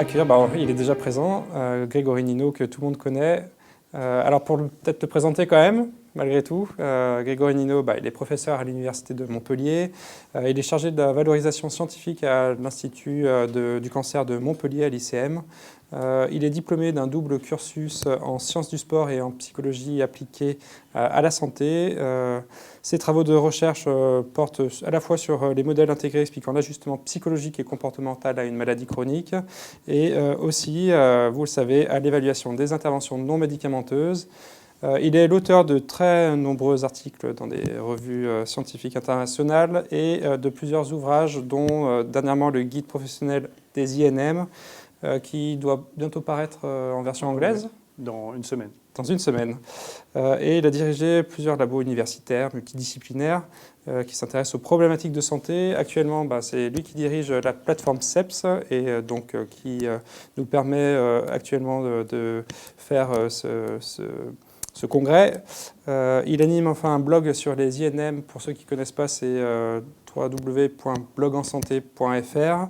accueillir, il est déjà présent, Grégory Nino, que tout le monde connaît. Alors pour peut-être le présenter quand même, malgré tout, Grégory Nino, il est professeur à l'Université de Montpellier. Il est chargé de la valorisation scientifique à l'Institut du cancer de Montpellier, à l'ICM. Il est diplômé d'un double cursus en sciences du sport et en psychologie appliquée à la santé. Ses travaux de recherche portent à la fois sur les modèles intégrés expliquant l'ajustement psychologique et comportemental à une maladie chronique et aussi, vous le savez, à l'évaluation des interventions non médicamenteuses. Il est l'auteur de très nombreux articles dans des revues scientifiques internationales et de plusieurs ouvrages, dont dernièrement le guide professionnel des INM, qui doit bientôt paraître en version anglaise. Dans une semaine. Dans une semaine. Et il a dirigé plusieurs labos universitaires, multidisciplinaires, qui s'intéressent aux problématiques de santé. Actuellement, c'est lui qui dirige la plateforme CEPS, et qui nous permet actuellement de faire ce congrès. Il anime enfin un blog sur les INM. Pour ceux qui ne connaissent pas, c'est www.blogensanté.fr.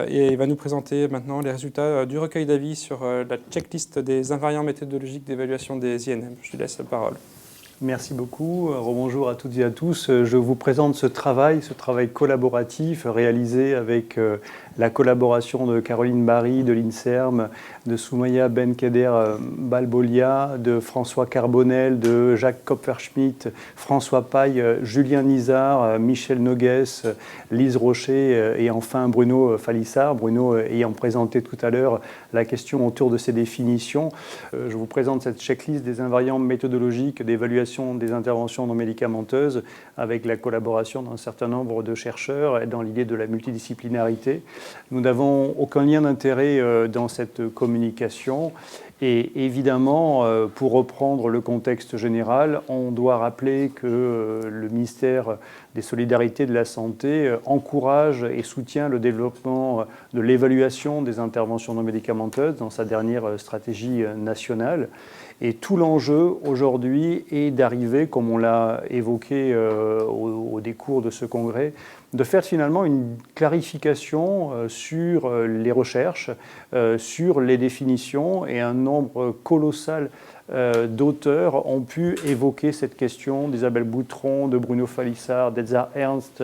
Et il va nous présenter maintenant les résultats du recueil d'avis sur la checklist des invariants méthodologiques d'évaluation des INM. Je lui laisse la parole. Merci beaucoup. Rebonjour à toutes et à tous. Je vous présente ce travail collaboratif réalisé avec la collaboration de Caroline Barry de l'INSERM, de Soumaya Benkader Balbolia, de François Carbonel, de Jacques Kopferschmidt, François Paille, Julien Nizar, Michel Nogues, Lise Rocher et enfin Bruno Falissard. Bruno ayant présenté tout à l'heure la question autour de ces définitions. Je vous présente cette checklist des invariants méthodologiques d'évaluation des interventions non médicamenteuses avec la collaboration d'un certain nombre de chercheurs et dans l'idée de la multidisciplinarité. Nous n'avons aucun lien d'intérêt dans cette communication et évidemment, pour reprendre le contexte général, on doit rappeler que le ministère des Solidarités et de la Santé encourage et soutient le développement de l'évaluation des interventions non médicamenteuses dans sa dernière stratégie nationale. Et tout l'enjeu aujourd'hui est d'arriver, comme on l'a évoqué au décours de ce congrès, de faire finalement une clarification sur les recherches, sur les définitions, et un nombre colossal d'auteurs ont pu évoquer cette question, d'Isabelle Boutron, de Bruno Falissard, d'Edzard Ernst,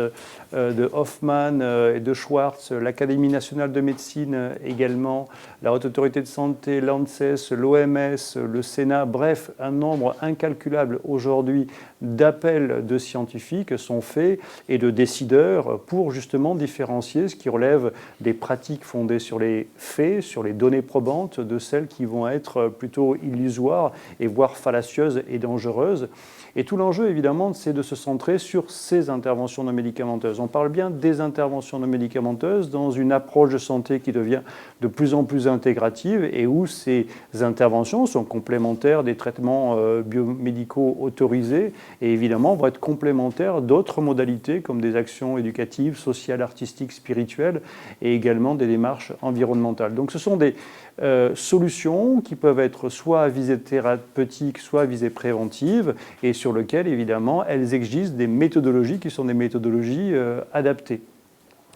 de Hoffmann et de Schwartz, l'Académie nationale de médecine également, la Haute Autorité de Santé, l'ANSES, l'OMS, le Sénat, bref, un nombre incalculable aujourd'hui d'appels de scientifiques sont faits et de décideurs pour justement différencier ce qui relève des pratiques fondées sur les faits, sur les données probantes, de celles qui vont être plutôt illusoires et voire fallacieuses et dangereuses. Et tout l'enjeu, évidemment, c'est de se centrer sur ces interventions non médicamenteuses. On parle bien des interventions non médicamenteuses dans une approche de santé qui devient de plus en plus intégrative et où ces interventions sont complémentaires des traitements biomédicaux autorisés et évidemment vont être complémentaires d'autres modalités comme des actions éducatives, sociales, artistiques, spirituelles et également des démarches environnementales. Donc ce sont des solutions qui peuvent être soit à visée thérapeutique, soit à visée préventive et sur lesquelles, évidemment, elles exigent des méthodologies qui sont des méthodologies adaptées.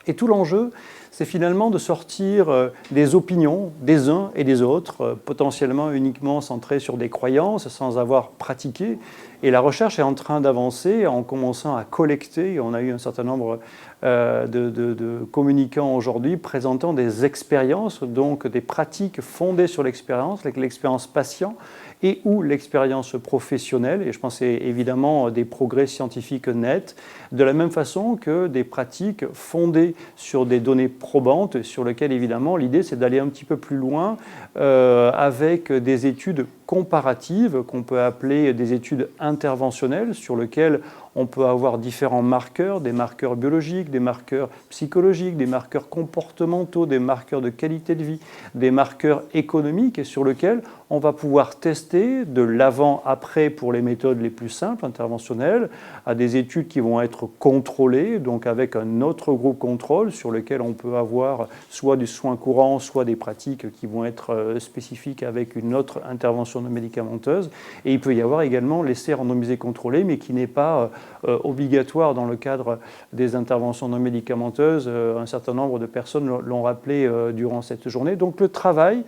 Et tout l'enjeu, c'est finalement de sortir des opinions des uns et des autres, potentiellement uniquement centrées sur des croyances, sans avoir pratiqué. Et la recherche est en train d'avancer en commençant à collecter. On a eu un certain nombre de communicants aujourd'hui présentant des expériences, donc des pratiques fondées sur l'expérience patient et ou l'expérience professionnelle. Et je pense que c'est évidemment des progrès scientifiques nets, de la même façon que des pratiques fondées sur des données probantes, sur lesquelles évidemment l'idée c'est d'aller un petit peu plus loin avec des études comparatives qu'on peut appeler des études interventionnelles sur lesquelles on peut avoir différents marqueurs, des marqueurs biologiques, des marqueurs psychologiques, des marqueurs comportementaux, des marqueurs de qualité de vie, des marqueurs économiques et sur lesquels on va pouvoir tester de l'avant-après pour les méthodes les plus simples, interventionnelles, à des études qui vont être contrôlées, donc avec un autre groupe contrôle sur lequel on peut avoir soit du soin courant, soit des pratiques qui vont être spécifiques avec une autre intervention interventions non médicamenteuses. Et il peut y avoir également l'essai randomisé contrôlé, mais qui n'est pas obligatoire dans le cadre des interventions non médicamenteuses. Un certain nombre de personnes l'ont rappelé durant cette journée. Donc le travail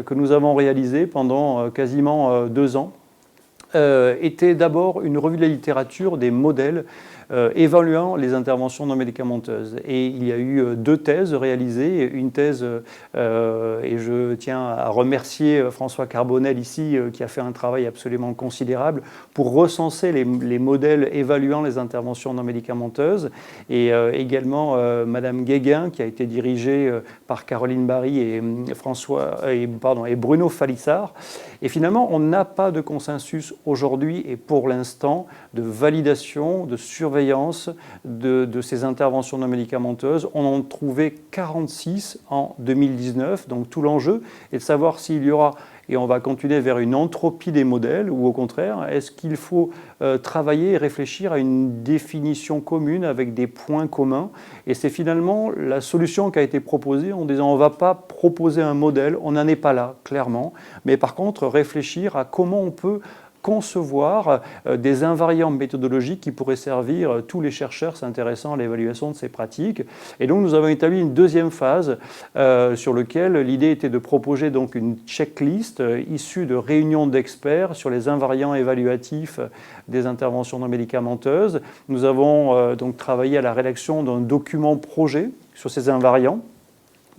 que nous avons réalisé pendant quasiment 2 ans était d'abord une revue de la littérature des modèles évaluant les interventions non médicamenteuses. Et il y a eu 2 thèses réalisées. Une thèse, et je tiens à remercier François Carbonel ici, qui a fait un travail absolument considérable pour recenser les modèles évaluant les interventions non médicamenteuses. Et également Madame Guéguin, qui a été dirigée par Caroline Barry et Bruno Falissard. Et finalement, on n'a pas de consensus aujourd'hui et pour l'instant de validation, de surveillance de ces interventions non médicamenteuses. On en trouvait 46 en 2019. Donc tout l'enjeu est de savoir s'il y aura, et on va continuer vers une entropie des modèles, ou au contraire, est-ce qu'il faut travailler et réfléchir à une définition commune avec des points communs. Et c'est finalement la solution qui a été proposée en disant on ne va pas proposer un modèle, on n'en est pas là, clairement, mais par contre réfléchir à comment on peut concevoir des invariants méthodologiques qui pourraient servir tous les chercheurs s'intéressant à l'évaluation de ces pratiques. Et donc nous avons établi une deuxième phase sur laquelle l'idée était de proposer donc une checklist issue de réunions d'experts sur les invariants évaluatifs des interventions non médicamenteuses. Nous avons donc travaillé à la rédaction d'un document projet sur ces invariants.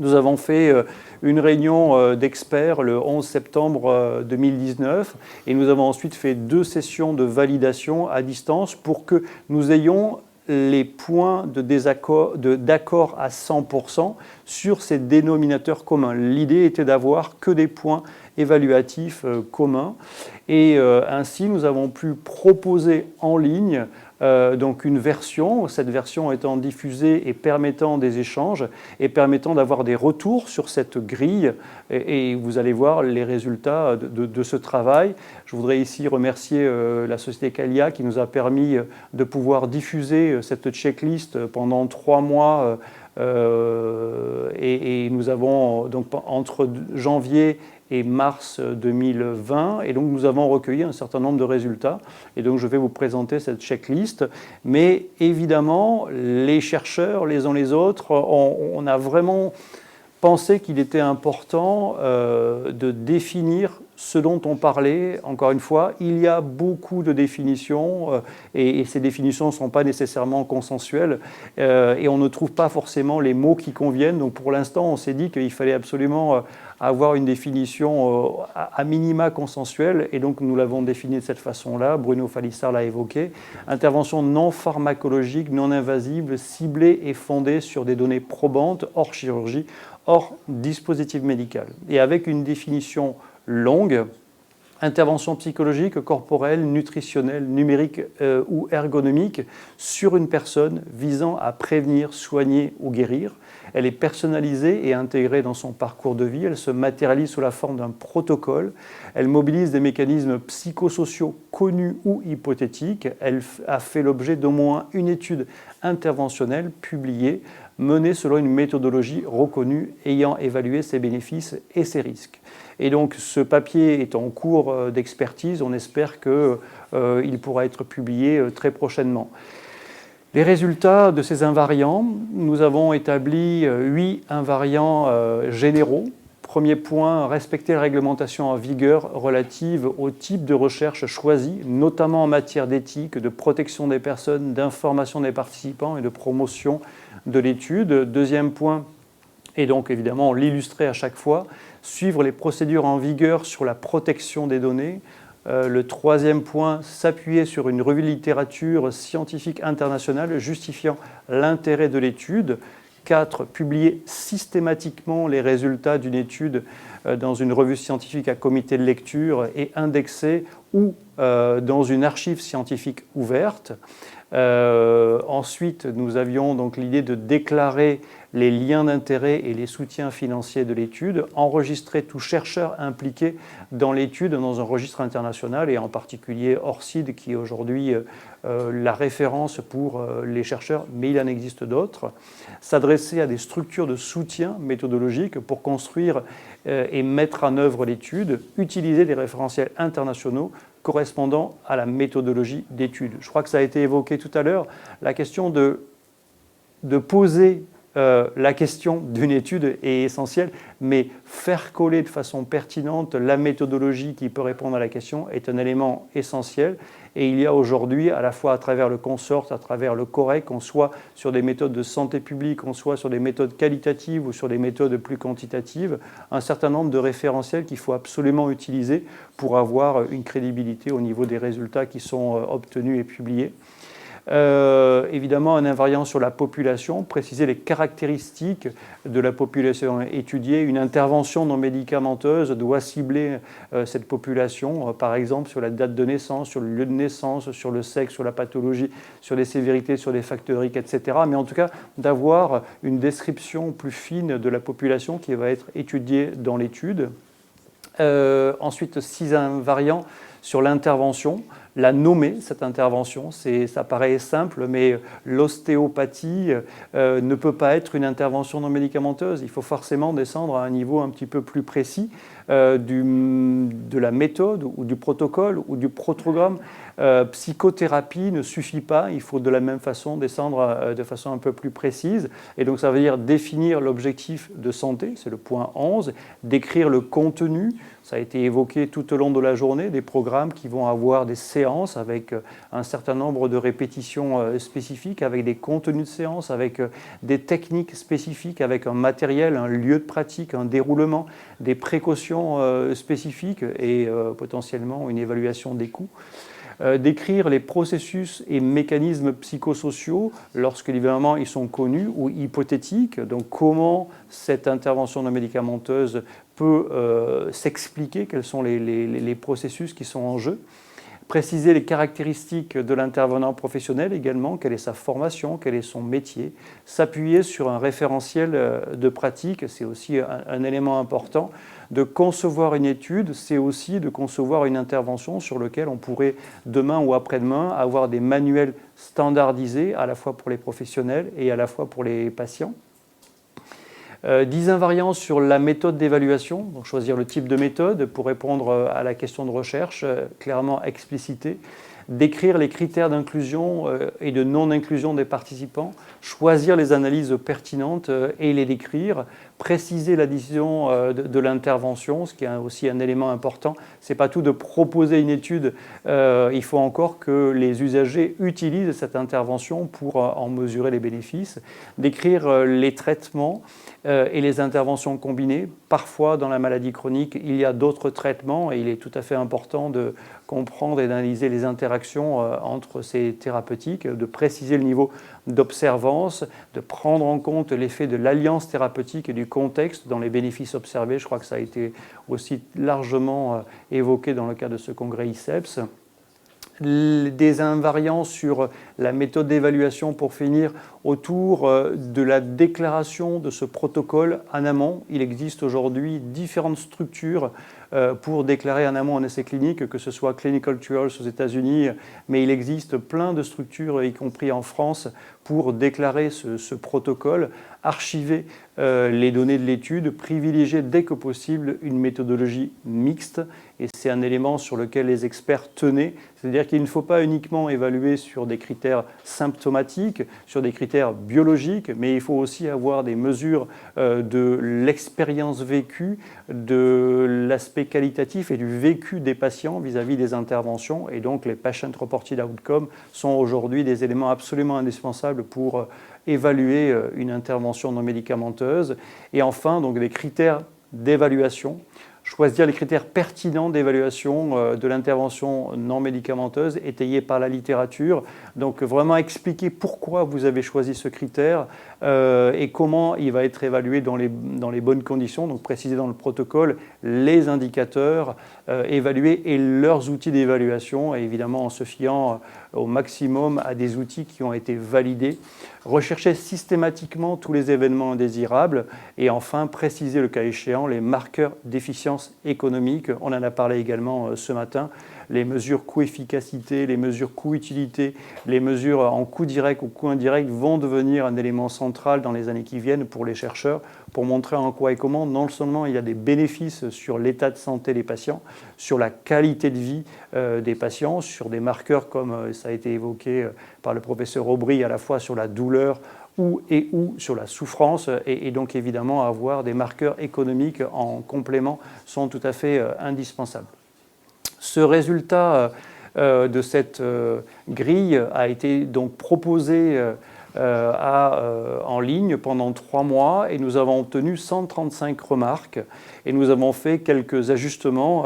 Nous avons fait une réunion d'experts le 11 septembre 2019 et nous avons ensuite fait 2 sessions de validation à distance pour que nous ayons les points d'accord à 100% sur ces dénominateurs communs. L'idée était d'avoir que des points évaluatifs communs et ainsi nous avons pu proposer en ligne donc une version, cette version étant diffusée et permettant des échanges et permettant d'avoir des retours sur cette grille et vous allez voir les résultats de ce travail. Je voudrais ici remercier la société Calia qui nous a permis de pouvoir diffuser cette checklist pendant 3 mois et nous avons donc entre janvier et mars 2020. Et donc nous avons recueilli un certain nombre de résultats. Et donc je vais vous présenter cette checklist. Mais évidemment, les chercheurs, les uns les autres, on a vraiment pensé qu'il était important de définir ce dont on parlait. Encore une fois, il y a beaucoup de définitions et ces définitions ne sont pas nécessairement consensuelles et on ne trouve pas forcément les mots qui conviennent. Donc pour l'instant, on s'est dit qu'il fallait absolument avoir une définition à minima consensuelle et donc nous l'avons définie de cette façon-là. Bruno Falissard l'a évoqué. Intervention non pharmacologique, non invasive, ciblée et fondée sur des données probantes, hors chirurgie, hors dispositif médical. Et avec une définition longue, intervention psychologique, corporelle, nutritionnelle, numérique ou ergonomique sur une personne visant à prévenir, soigner ou guérir. Elle est personnalisée et intégrée dans son parcours de vie. Elle se matérialise sous la forme d'un protocole. Elle mobilise des mécanismes psychosociaux connus ou hypothétiques. Elle a fait l'objet d'au moins une étude interventionnelle publiée, menée selon une méthodologie reconnue ayant évalué ses bénéfices et ses risques. Et donc ce papier est en cours d'expertise. On espère qu'il pourra être publié très prochainement. Les résultats de ces invariants, nous avons établi 8 invariants généraux. Premier point, respecter la réglementation en vigueur relative au type de recherche choisi, notamment en matière d'éthique, de protection des personnes, d'information des participants et de promotion de l'étude. Deuxième point, et donc évidemment on l'illustrait à chaque fois, suivre les procédures en vigueur sur la protection des données. Le troisième point, s'appuyer sur une revue de littérature scientifique internationale justifiant l'intérêt de l'étude. 4. Publier systématiquement les résultats d'une étude dans une revue scientifique à comité de lecture et indexée ou dans une archive scientifique ouverte. Ensuite, nous avions donc l'idée de déclarer les liens d'intérêt et les soutiens financiers de l'étude, enregistrer tout chercheur impliqué dans l'étude dans un registre international et en particulier ORCID qui est aujourd'hui la référence pour les chercheurs, mais il en existe d'autres. S'adresser à des structures de soutien méthodologique pour construire et mettre en œuvre l'étude, utiliser des référentiels internationaux correspondant à la méthodologie d'étude. Je crois que ça a été évoqué tout à l'heure, la question de poser la question d'une étude est essentielle, mais faire coller de façon pertinente la méthodologie qui peut répondre à la question est un élément essentiel. Et il y a aujourd'hui, à la fois à travers le consort, à travers le COREC, qu'on soit sur des méthodes de santé publique, qu'on soit sur des méthodes qualitatives ou sur des méthodes plus quantitatives, un certain nombre de référentiels qu'il faut absolument utiliser pour avoir une crédibilité au niveau des résultats qui sont obtenus et publiés. Évidemment, un invariant sur la population, préciser les caractéristiques de la population étudiée. Une intervention non médicamenteuse doit cibler cette population, par exemple sur la date de naissance, sur le lieu de naissance, sur le sexe, sur la pathologie, sur les sévérités, sur les factoriques, etc. Mais en tout cas, d'avoir une description plus fine de la population qui va être étudiée dans l'étude. Ensuite, 6 invariants sur l'intervention. La nommer, cette intervention, ça paraît simple, mais l'ostéopathie ne peut pas être une intervention non médicamenteuse. Il faut forcément descendre à un niveau un petit peu plus précis de la méthode ou du protocole ou du protogramme. Psychothérapie ne suffit pas, il faut de la même façon descendre de façon un peu plus précise. Et donc ça veut dire définir l'objectif de santé, c'est le point 11, décrire le contenu. Ça a été évoqué tout au long de la journée, des programmes qui vont avoir des séances avec un certain nombre de répétitions spécifiques, avec des contenus de séances, avec des techniques spécifiques, avec un matériel, un lieu de pratique, un déroulement, des précautions spécifiques et potentiellement une évaluation des coûts. Décrire les processus et mécanismes psychosociaux lorsque évidemment ils sont connus ou hypothétiques, donc comment cette intervention non médicamenteuse peut s'expliquer, quels sont les processus qui sont en jeu. Préciser les caractéristiques de l'intervenant professionnel également, quelle est sa formation, quel est son métier. S'appuyer sur un référentiel de pratique, c'est aussi un élément important. De concevoir une étude, c'est aussi de concevoir une intervention sur laquelle on pourrait demain ou après-demain avoir des manuels standardisés à la fois pour les professionnels et à la fois pour les patients. 10 invariants sur la méthode d'évaluation, donc choisir le type de méthode pour répondre à la question de recherche, clairement explicité. Décrire les critères d'inclusion et de non-inclusion des participants, choisir les analyses pertinentes et les décrire, préciser la décision de l'intervention, ce qui est aussi un élément important. Ce n'est pas tout de proposer une étude, il faut encore que les usagers utilisent cette intervention pour en mesurer les bénéfices. Décrire les traitements et les interventions combinées. Parfois, dans la maladie chronique, il y a d'autres traitements et il est tout à fait important de comprendre et d'analyser les interactions entre ces thérapeutiques, de préciser le niveau d'observance, de prendre en compte l'effet de l'alliance thérapeutique et du contexte dans les bénéfices observés. Je crois que ça a été aussi largement évoqué dans le cadre de ce congrès ICEPS. Des invariants sur la méthode d'évaluation pour finir autour de la déclaration de ce protocole en amont. Il existe aujourd'hui différentes structures pour déclarer en amont un essai clinique, que ce soit Clinical Trials aux États-Unis, mais il existe plein de structures, y compris en France, pour déclarer ce protocole, archiver les données de l'étude, privilégier dès que possible une méthodologie mixte. Et c'est un élément sur lequel les experts tenaient, c'est-à-dire qu'il ne faut pas uniquement évaluer sur des critères symptomatiques, sur des critères biologiques, mais il faut aussi avoir des mesures de l'expérience vécue, de l'aspect qualitatif et du vécu des patients vis-à-vis des interventions. Et donc les patient reported outcomes sont aujourd'hui des éléments absolument indispensables pour évaluer une intervention non médicamenteuse. Et enfin, donc des critères d'évaluation. choisir les critères pertinents d'évaluation de l'intervention non médicamenteuse étayés par la littérature. Donc vraiment expliquer pourquoi vous avez choisi ce critère et comment il va être évalué dans les bonnes conditions. Donc préciser dans le protocole les indicateurs évalués et leurs outils d'évaluation, et évidemment en se fiant au maximum à des outils qui ont été validés. Rechercher systématiquement tous les événements indésirables et enfin préciser le cas échéant les marqueurs d'efficience économique. On en a parlé également ce matin. Les mesures coût-efficacité, les mesures coût-utilité, les mesures en coût direct ou coût indirect vont devenir un élément central dans les années qui viennent pour les chercheurs, pour montrer en quoi et comment non seulement il y a des bénéfices sur l'état de santé des patients, sur la qualité de vie des patients, sur des marqueurs comme ça a été évoqué par le professeur Aubry, à la fois sur la douleur ou sur la souffrance, et donc évidemment avoir des marqueurs économiques en complément sont tout à fait indispensables. Ce résultat de cette grille a été donc proposé en ligne pendant 3 mois et nous avons obtenu 135 remarques et nous avons fait quelques ajustements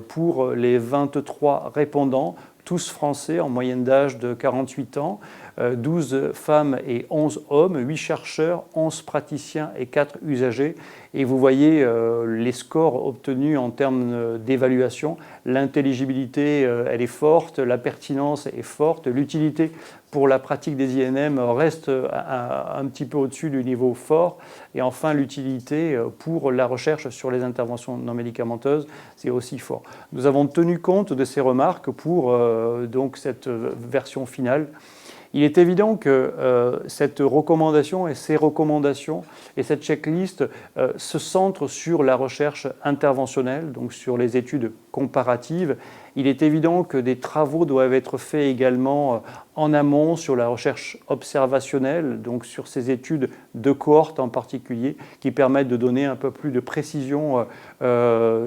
pour les 23 répondants, tous français en moyenne d'âge de 48 ans, 12 femmes et 11 hommes, 8 chercheurs, 11 praticiens et 4 usagers. Et vous voyez les scores obtenus en termes d'évaluation. L'intelligibilité, elle est forte, la pertinence est forte, l'utilité pour la pratique des INM reste un petit peu au-dessus du niveau fort. Et enfin, l'utilité pour la recherche sur les interventions non médicamenteuses, c'est aussi fort. Nous avons tenu compte de ces remarques pour donc cette version finale. Il est évident que cette recommandation et ces recommandations et cette checklist se centrent sur la recherche interventionnelle, donc sur les études comparatives. Il est évident que des travaux doivent être faits également en amont sur la recherche observationnelle, donc sur ces études de cohorte en particulier, qui permettent de donner un peu plus de précision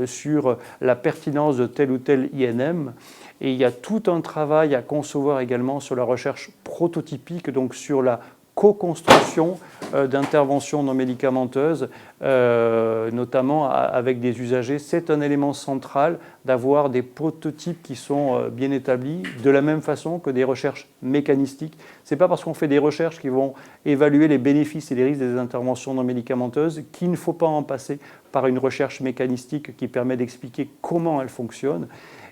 sur la pertinence de tel ou tel INM. Et il y a tout un travail à concevoir également sur la recherche prototypique, donc sur la co-construction d'interventions non médicamenteuses, notamment avec des usagers. C'est un élément central d'avoir des prototypes qui sont bien établis, de la même façon que des recherches mécanistiques. Ce n'est pas parce qu'on fait des recherches qui vont évaluer les bénéfices et les risques des interventions non médicamenteuses qu'il ne faut pas en passer par une recherche mécanistique qui permet d'expliquer comment elles fonctionnent.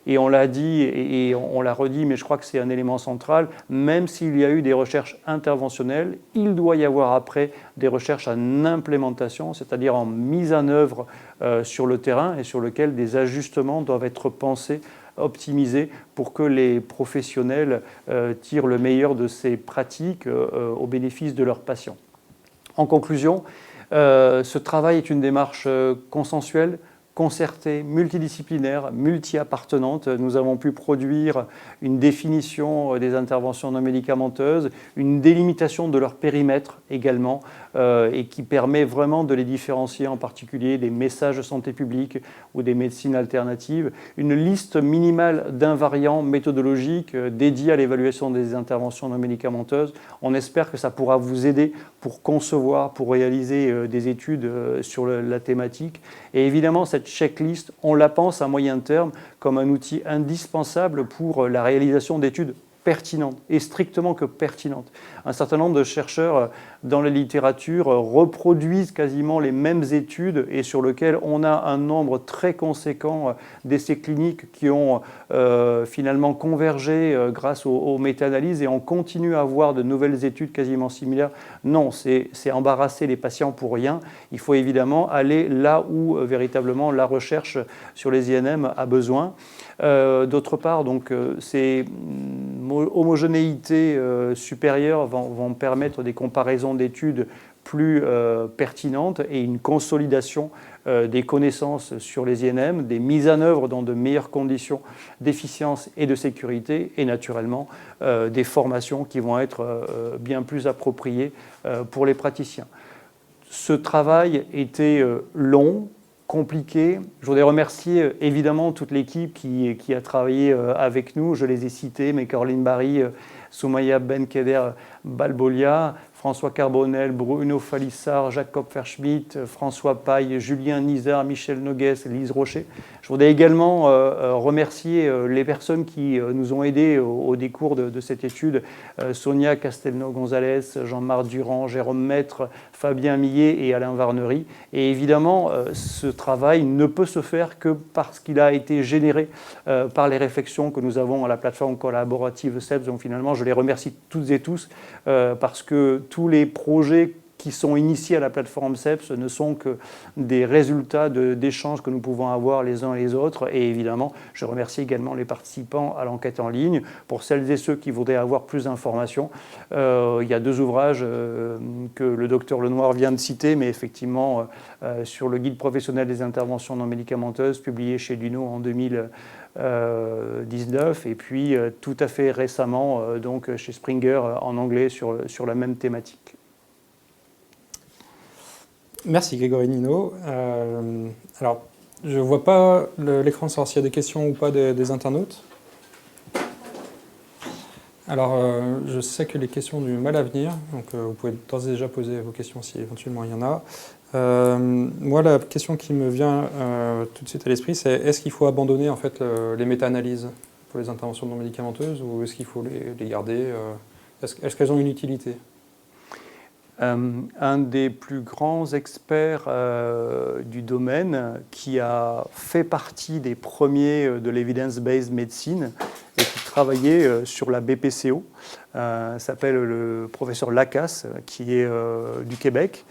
Et on l'a dit et on l'a redit, mais je crois que c'est un élément central. Même s'il y a eu des recherches interventionnelles, il doit y avoir après des recherches en implémentation, c'est-à-dire en mise en œuvre sur le terrain et sur lequel des ajustements doivent être pensés, optimisés pour que les professionnels tirent le meilleur de ces pratiques au bénéfice de leurs patients. En conclusion, ce travail est une démarche consensuelle, concertée, multidisciplinaire, multi-appartenante. Nous avons pu produire une définition des interventions non médicamenteuses, une délimitation de leur périmètre également, et qui permet vraiment de les différencier, en particulier des messages de santé publique ou des médecines alternatives, une liste minimale d'invariants méthodologiques dédiés à l'évaluation des interventions non médicamenteuses. On espère que ça pourra vous aider pour concevoir, pour réaliser des études sur la thématique. Et évidemment, cette checklist, on la pense à moyen terme comme un outil indispensable pour la réalisation d'études pertinentes et strictement que pertinentes. Un certain nombre de chercheurs dans la littérature reproduisent quasiment les mêmes études et sur lesquelles on a un nombre très conséquent d'essais cliniques qui ont finalement convergé grâce aux méta-analyses, et on continue à avoir de nouvelles études quasiment similaires. Non, c'est embarrasser les patients pour rien. Il faut évidemment aller là où véritablement la recherche sur les INM a besoin. D'autre part, donc, ces homogénéités supérieures vont permettre des comparaisons d'études plus pertinentes et une consolidation des connaissances sur les INM, des mises en œuvre dans de meilleures conditions d'efficience et de sécurité, et naturellement des formations qui vont être bien plus appropriées pour les praticiens. Ce travail était long, compliqué. Je voudrais remercier évidemment toute l'équipe qui a travaillé avec nous. Je les ai cités, mais Caroline Barry, Soumaya Benkeder Balbolia, François Carbonel, Bruno Falissard, Jacques Kopferschmidt, François Paille, Julien Nizar, Michel Noguès, Lise Rocher. Je voudrais également remercier les personnes qui nous ont aidés au décours de cette étude. Sonia Castelnau-Gonzalez, Jean-Marc Durand, Jérôme Maître, Fabien Millet et Alain Varnery. Et évidemment, ce travail ne peut se faire que parce qu'il a été généré par les réflexions que nous avons à la plateforme collaborative CEPS. Donc finalement, je les remercie toutes et tous parce que tous les projets qui sont initiés à la plateforme CEPS ne sont que des résultats d'échanges que nous pouvons avoir les uns et les autres. Et évidemment, je remercie également les participants à l'enquête en ligne. Pour celles et ceux qui voudraient avoir plus d'informations, il y a 2 ouvrages que le docteur Lenoir vient de citer, mais effectivement, sur le guide professionnel des interventions non médicamenteuses, publié chez Duno en 2019, et puis tout à fait récemment donc chez Springer en anglais sur la même thématique. Merci Grégory Nino. Alors, je ne vois pas l'écran savoir s'il y a des questions ou pas des internautes. Alors, je sais que les questions ont du mal à venir, donc vous pouvez d'ores et déjà poser vos questions si éventuellement il y en a. Moi, la question qui me vient tout de suite à l'esprit, c'est est-ce qu'il faut abandonner en fait les méta-analyses pour les interventions non médicamenteuses ou est-ce qu'il faut les garder est-ce qu'elles ont une utilité ? Un des plus grands experts du domaine qui a fait partie des premiers de l'evidence-based medicine et qui travaillait sur la BPCO s'appelle le professeur Lacasse qui est du Québec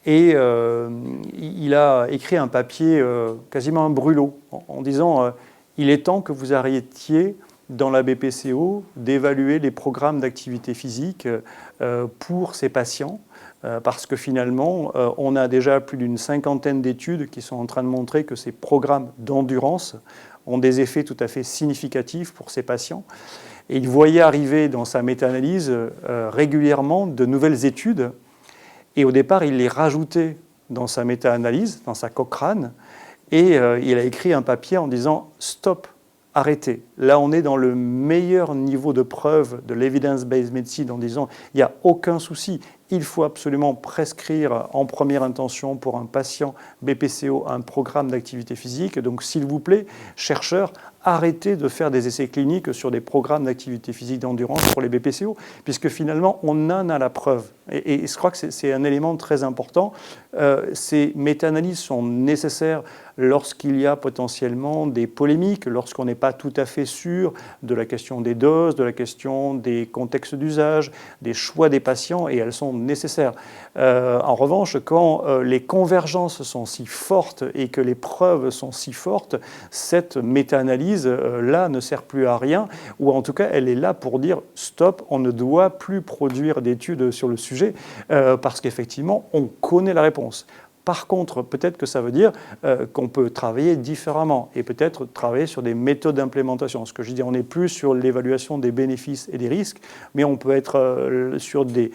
et il a écrit un papier quasiment un brûlot en disant il est temps que vous arrêtiez dans la BPCO d'évaluer les programmes d'activité physique pour ces patients parce que finalement, on a déjà plus d'une 50aine d'études qui sont en train de montrer que ces programmes d'endurance ont des effets tout à fait significatifs pour ces patients. Et il voyait arriver dans sa méta-analyse régulièrement de nouvelles études et au départ, il les rajoutait dans sa méta-analyse, dans sa Cochrane, et il a écrit un papier en disant « Stop !» Arrêtez. Là, on est dans le meilleur niveau de preuve de l'evidence-based medicine en disant il n'y a aucun souci, il faut absolument prescrire en première intention pour un patient BPCO un programme d'activité physique. Donc, s'il vous plaît, chercheurs, arrêtez de faire des essais cliniques sur des programmes d'activité physique d'endurance pour les BPCO, puisque finalement, on en a la preuve. Et je crois que c'est un élément très important. Ces méta-analyses sont nécessaires lorsqu'il y a potentiellement des polémiques, lorsqu'on n'est pas tout à fait sûr de la question des doses, de la question des contextes d'usage, des choix des patients, et elles sont nécessaires. En revanche, quand les convergences sont si fortes et que les preuves sont si fortes, cette méta-analyse là ne sert plus à rien, ou en tout cas elle est là pour dire stop, on ne doit plus produire d'études sur le sujet parce qu'effectivement on connaît la réponse. Par contre, peut-être que ça veut dire qu'on peut travailler différemment et peut-être travailler sur des méthodes d'implémentation. Ce que je dis, on n'est plus sur l'évaluation des bénéfices et des risques, mais on peut être sur des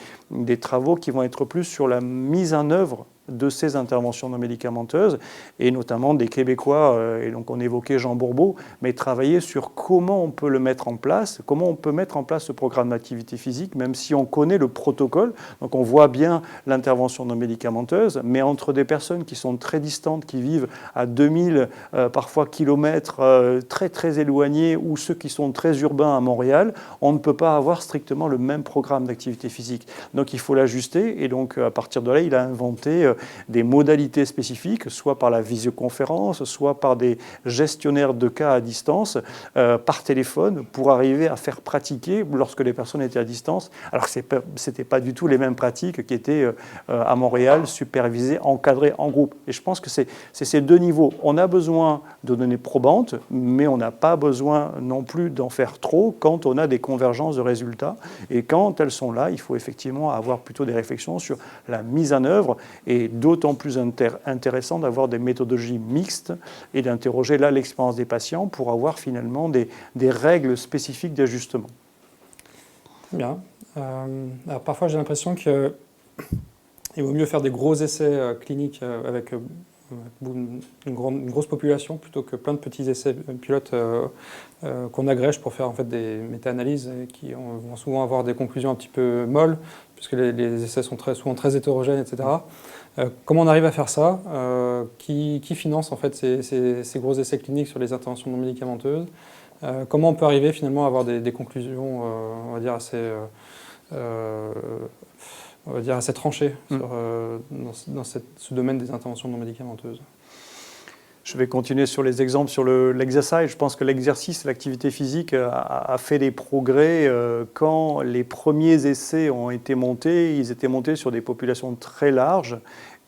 travaux qui vont être plus sur la mise en œuvre de ces interventions non médicamenteuses, et notamment des Québécois, et donc on évoquait Jean Bourbeau, mais travailler sur comment on peut le mettre en place, comment on peut mettre en place ce programme d'activité physique, même si on connaît le protocole, donc on voit bien l'intervention non médicamenteuse, mais entre des personnes qui sont très distantes, qui vivent à 2000 parfois kilomètres, très très éloignés, ou ceux qui sont très urbains à Montréal, on ne peut pas avoir strictement le même programme d'activité physique. Donc il faut l'ajuster, et donc à partir de là, il a inventé des modalités spécifiques, soit par la visioconférence, soit par des gestionnaires de cas à distance, par téléphone, pour arriver à faire pratiquer lorsque les personnes étaient à distance, alors que ce n'était pas du tout les mêmes pratiques qui étaient à Montréal, supervisées, encadrées en groupe. Et je pense que c'est ces 2 niveaux. On a besoin de données probantes, mais on n'a pas besoin non plus d'en faire trop quand on a des convergences de résultats. Et quand elles sont là, il faut effectivement avoir plutôt des réflexions sur la mise en œuvre, et d'autant plus intéressant d'avoir des méthodologies mixtes et d'interroger là l'expérience des patients pour avoir finalement des règles spécifiques d'ajustement. Bien. Alors parfois j'ai l'impression qu'il vaut mieux faire des gros essais cliniques avec une grosse population plutôt que plein de petits essais pilotes qu'on agrège pour faire en fait des méta-analyses qui vont souvent avoir des conclusions un petit peu molles puisque les essais sont souvent très hétérogènes, etc. Comment on arrive à faire ça? Qui finance en fait ces gros essais cliniques sur les interventions non médicamenteuses? Comment on peut arriver finalement à avoir des conclusions, on va dire assez tranchées dans ce domaine des interventions non médicamenteuses? Je vais continuer sur les exemples sur l'exercice. Je pense que l'exercice, l'activité physique a fait des progrès. Quand les premiers essais ont été montés, ils étaient montés sur des populations très larges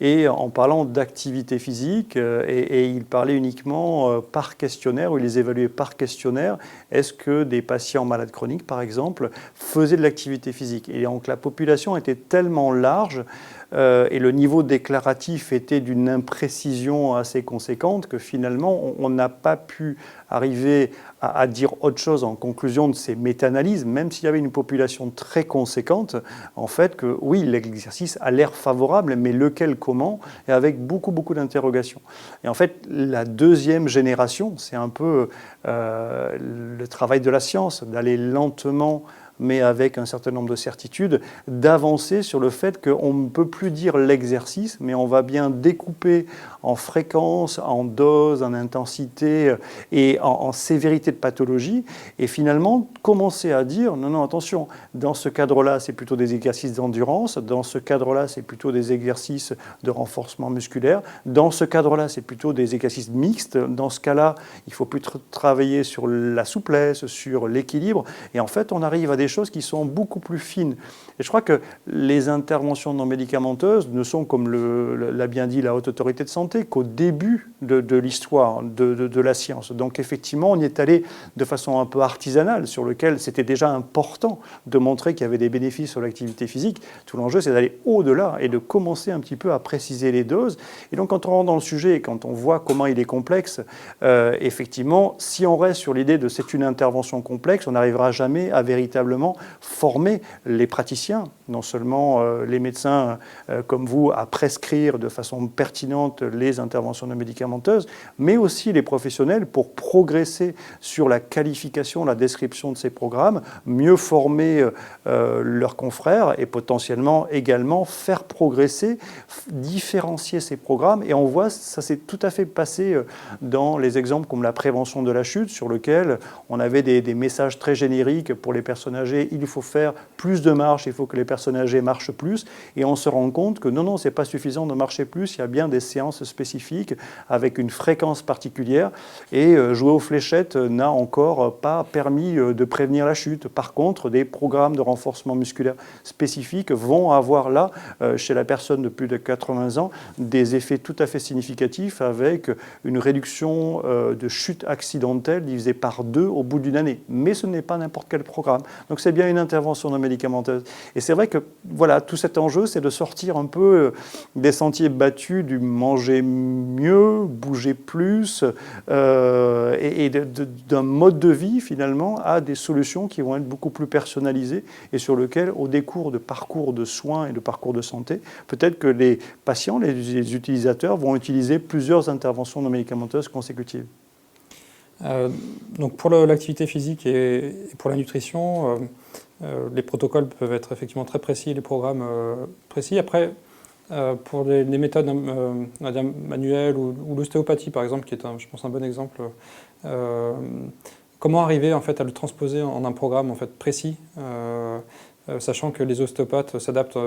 et en parlant d'activité physique, et ils parlaient uniquement par questionnaire, ou ils les évaluaient par questionnaire. Est-ce que des patients malades chroniques, par exemple, faisaient de l'activité physique? Et donc la population était tellement large et le niveau déclaratif était d'une imprécision assez conséquente que finalement on n'a pas pu arriver à dire autre chose en conclusion de ces méta-analyses, même s'il y avait une population très conséquente, en fait que oui, l'exercice a l'air favorable, mais lequel, comment, et avec beaucoup d'interrogations. Et en fait, la deuxième génération, c'est un peu le travail de la science, d'aller lentement mais avec un certain nombre de certitudes, d'avancer sur le fait qu'on ne peut plus dire l'exercice, mais on va bien découper en fréquence, en dose, en intensité et en sévérité de pathologie, et finalement commencer à dire, non, attention, dans ce cadre-là, c'est plutôt des exercices d'endurance, dans ce cadre-là, c'est plutôt des exercices de renforcement musculaire, dans ce cadre-là, c'est plutôt des exercices mixtes, dans ce cas-là, il faut plus travailler sur la souplesse, sur l'équilibre, et en fait, on arrive à des choses qui sont beaucoup plus fines. Et je crois que les interventions non médicamenteuses ne sont, comme l'a bien dit la Haute Autorité de Santé, qu'au début de l'histoire de la science. Donc effectivement, on y est allé de façon un peu artisanale, sur lequel c'était déjà important de montrer qu'il y avait des bénéfices sur l'activité physique. Tout l'enjeu, c'est d'aller au-delà et de commencer un petit peu à préciser les doses. Et donc quand on rentre dans le sujet et quand on voit comment il est complexe, effectivement, si on reste sur l'idée de c'est une intervention complexe, on n'arrivera jamais à véritablement former les praticiens, non seulement les médecins comme vous, à prescrire de façon pertinente les interventions non médicamenteuses, mais aussi les professionnels pour progresser sur la qualification, la description de ces programmes, mieux former leurs confrères et potentiellement également faire progresser, différencier ces programmes. Et on voit, ça s'est tout à fait passé dans les exemples comme la prévention de la chute, sur lequel on avait des messages très génériques pour les personnes âgées. Il faut faire plus de marche, il faut que les personnes âgées marchent plus. Et on se rend compte que non, c'est pas suffisant de marcher plus. Il y a bien des séances spécifiques avec une fréquence particulière. Et jouer aux fléchettes n'a encore pas permis de prévenir la chute. Par contre, des programmes de renforcement musculaire spécifiques vont avoir là, chez la personne de plus de 80 ans, des effets tout à fait significatifs avec une réduction de chute accidentelle divisée par 2 au bout d'une année. Mais ce n'est pas n'importe quel programme. Donc c'est bien une intervention non médicamenteuse. Et c'est vrai que voilà, tout cet enjeu, c'est de sortir un peu des sentiers battus du manger mieux, bouger plus, et d'un mode de vie finalement à des solutions qui vont être beaucoup plus personnalisées et sur lesquelles, au décours de parcours de soins et de parcours de santé, peut-être que les patients, les utilisateurs vont utiliser plusieurs interventions non médicamenteuses consécutives. Donc pour l'activité physique et pour la nutrition, les protocoles peuvent être effectivement très précis, les programmes précis. Après, pour les méthodes on va dire manuelles ou l'ostéopathie par exemple, qui est je pense un bon exemple, comment arriver en fait à le transposer en un programme en fait précis, sachant que les ostéopathes s'adaptent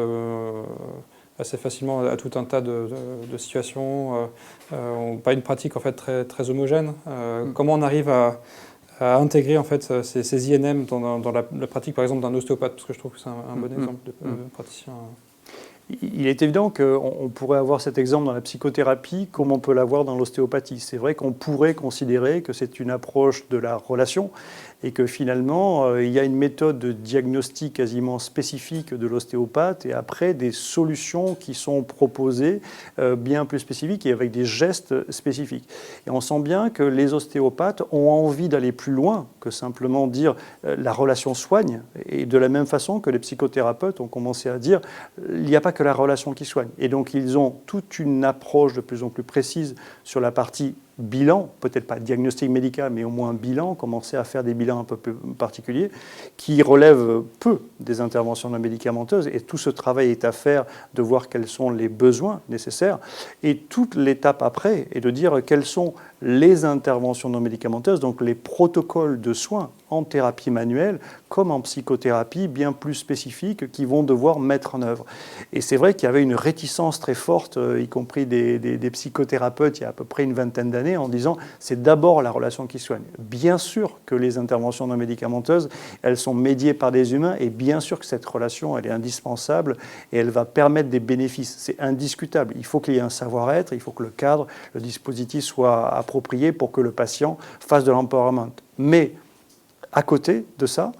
assez facilement à tout un tas de situations, pas une pratique en fait très homogène. Comment on arrive à intégrer en fait ces INM dans la pratique par exemple d'un ostéopathe, parce que je trouve que c'est un bon exemple de praticien. Il est évident qu'on pourrait avoir cet exemple dans la psychothérapie comme on peut l'avoir dans l'ostéopathie. C'est vrai qu'on pourrait considérer que c'est une approche de la relation et que finalement, il y a une méthode de diagnostic quasiment spécifique de l'ostéopathe et après des solutions qui sont proposées bien plus spécifiques et avec des gestes spécifiques. Et on sent bien que les ostéopathes ont envie d'aller plus loin que simplement dire la relation soigne, et de la même façon que les psychothérapeutes ont commencé à dire il n'y a pas que la relation qui soigne. Et donc ils ont toute une approche de plus en plus précise sur la partie bilan, peut-être pas diagnostic médical, mais au moins bilan, commencer à faire des bilans un peu plus particuliers, qui relèvent peu des interventions non médicamenteuses. Et tout ce travail est à faire de voir quels sont les besoins nécessaires. Et toute l'étape après est de dire quelles sont les interventions non médicamenteuses, donc les protocoles de soins en thérapie manuelle comme en psychothérapie bien plus spécifiques qui vont devoir mettre en œuvre. Et c'est vrai qu'il y avait une réticence très forte, y compris des psychothérapeutes il y a à peu près une vingtaine d'années, en disant c'est d'abord la relation qui soigne. Bien sûr que les interventions non médicamenteuses, elles sont médiées par des humains et bien sûr que cette relation, elle est indispensable et elle va permettre des bénéfices. C'est indiscutable. Il faut qu'il y ait un savoir-être, il faut que le cadre, le dispositif soit approprié pour que le patient fasse de l'empowerment. Mais à côté de ça,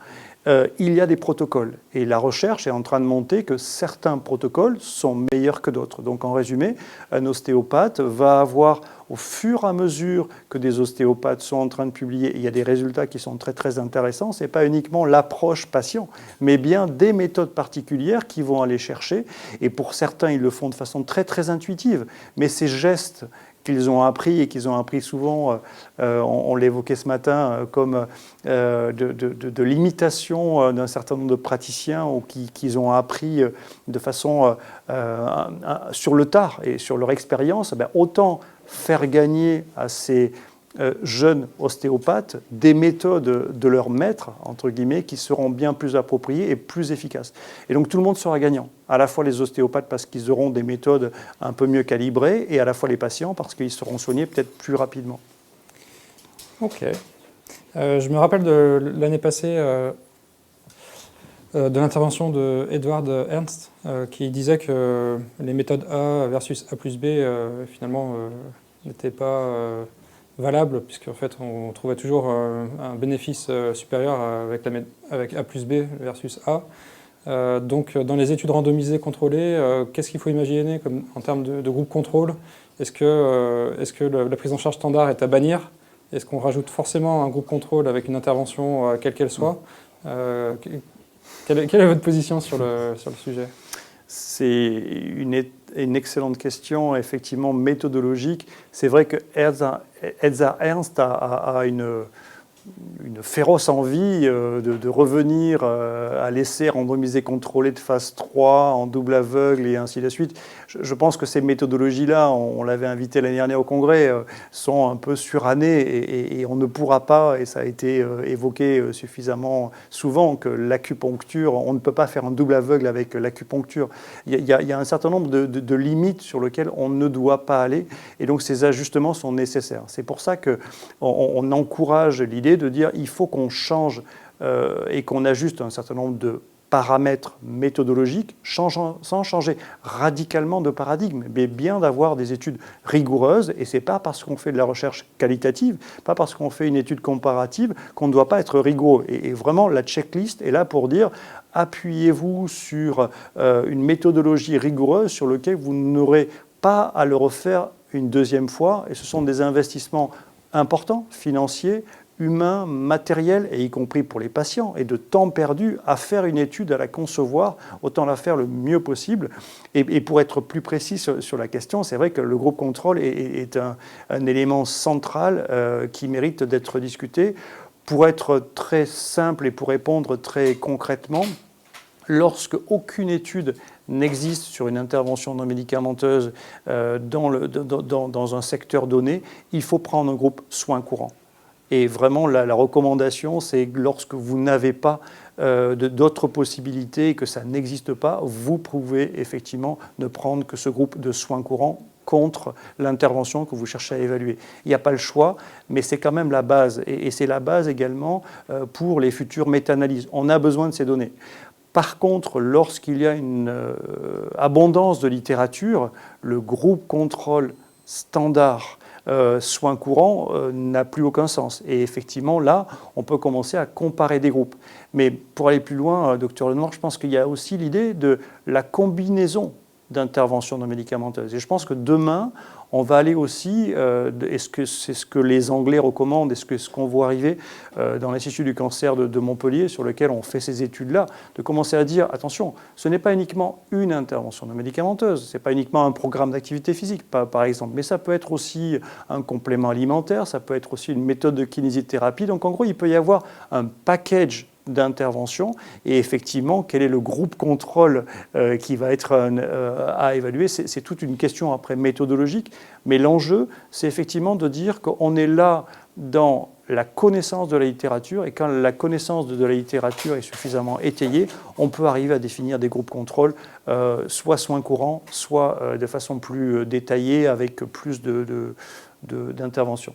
il y a des protocoles. Et la recherche est en train de montrer que certains protocoles sont meilleurs que d'autres. Donc en résumé, un ostéopathe va avoir, au fur et à mesure que des ostéopathes sont en train de publier, il y a des résultats qui sont très très intéressants, ce n'est pas uniquement l'approche patient, mais bien des méthodes particulières qui vont aller chercher. Et pour certains, ils le font de façon très très intuitive. Mais ces gestes qu'ils ont appris et qu'ils ont appris souvent, on l'évoquait ce matin, comme de l'imitation d'un certain nombre de praticiens ou qu'ils ont appris de façon sur le tard et sur leur expérience, autant faire gagner à ces jeunes ostéopathes des méthodes de leur maître, entre guillemets, qui seront bien plus appropriées et plus efficaces. Et donc tout le monde sera gagnant, à la fois les ostéopathes parce qu'ils auront des méthodes un peu mieux calibrées et à la fois les patients parce qu'ils seront soignés peut-être plus rapidement. Ok. Je me rappelle de l'année passée de l'intervention de Edward Ernst qui disait que les méthodes A versus A plus B finalement n'étaient pas valable, puisqu'en fait on trouvait toujours un bénéfice supérieur avec A plus B versus A. Donc dans les études randomisées contrôlées, qu'est-ce qu'il faut imaginer en termes de groupe contrôle? Est-ce que la prise en charge standard est à bannir? Est-ce qu'on rajoute forcément un groupe contrôle avec une intervention quelle qu'elle soit? Quelle est votre position sur le sujet? C'est une excellente question, effectivement méthodologique. C'est vrai que Edward Ernst a une féroce envie de revenir à l'essai randomisé contrôlé de phase 3 en double aveugle et ainsi de suite. Je pense que ces méthodologies-là, on l'avait invité l'année dernière au Congrès, sont un peu surannées et on ne pourra pas, et ça a été évoqué suffisamment souvent, que l'acupuncture, on ne peut pas faire un double aveugle avec l'acupuncture. Il y a un certain nombre de limites sur lesquelles on ne doit pas aller et donc ces ajustements sont nécessaires. C'est pour ça qu'on encourage l'idée de dire il faut qu'on change et qu'on ajuste un certain nombre de paramètres méthodologiques sans changer radicalement de paradigme, mais bien d'avoir des études rigoureuses. Et ce n'est pas parce qu'on fait de la recherche qualitative, pas parce qu'on fait une étude comparative qu'on ne doit pas être rigoureux. Et vraiment, la checklist est là pour dire appuyez-vous sur une méthodologie rigoureuse sur laquelle vous n'aurez pas à le refaire une deuxième fois. Et ce sont des investissements importants, financiers, humain, matériel, et y compris pour les patients, et de temps perdu à faire une étude, à la concevoir, autant la faire le mieux possible. Et pour être plus précis sur la question, c'est vrai que le groupe contrôle est un élément central qui mérite d'être discuté. Pour être très simple et pour répondre très concrètement, lorsque aucune étude n'existe sur une intervention non médicamenteuse dans un secteur donné, il faut prendre un groupe soins courants. Et vraiment, la recommandation, c'est lorsque vous n'avez pas d'autres possibilités et que ça n'existe pas, vous pouvez effectivement ne prendre que ce groupe de soins courants contre l'intervention que vous cherchez à évaluer. Il n'y a pas le choix, mais c'est quand même la base. Et c'est la base également pour les futures méta-analyses. On a besoin de ces données. Par contre, lorsqu'il y a une abondance de littérature, le groupe contrôle standard soins courants n'a plus aucun sens. Et effectivement, là, on peut commencer à comparer des groupes. Mais pour aller plus loin, docteur Lenoir, je pense qu'il y a aussi l'idée de la combinaison d'interventions non médicamenteuses. Et je pense que demain, on va aller aussi, est-ce que c'est ce que les Anglais recommandent, est-ce que ce qu'on voit arriver dans l'Institut du cancer de Montpellier, sur lequel on fait ces études-là, de commencer à dire, attention, ce n'est pas uniquement une intervention non médicamenteuse, ce n'est pas uniquement un programme d'activité physique, par exemple, mais ça peut être aussi un complément alimentaire, ça peut être aussi une méthode de kinésithérapie. Donc en gros, il peut y avoir un package d'intervention et effectivement quel est le groupe contrôle qui va être à évaluer, c'est toute une question après méthodologique, mais l'enjeu c'est effectivement de dire qu'on est là dans la connaissance de la littérature et quand la connaissance de la littérature est suffisamment étayée, on peut arriver à définir des groupes contrôle, soit soins courants, soit de façon plus détaillée avec plus d'interventions.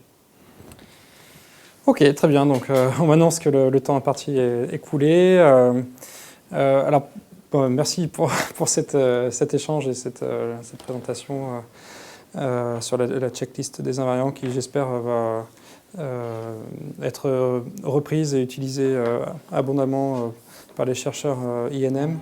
Ok, très bien. Donc, on m'annonce que le temps imparti est écoulé. Alors, bon, merci pour cet échange et cette présentation sur la checklist des invariants qui, j'espère, va être reprise et utilisée abondamment par les chercheurs INM.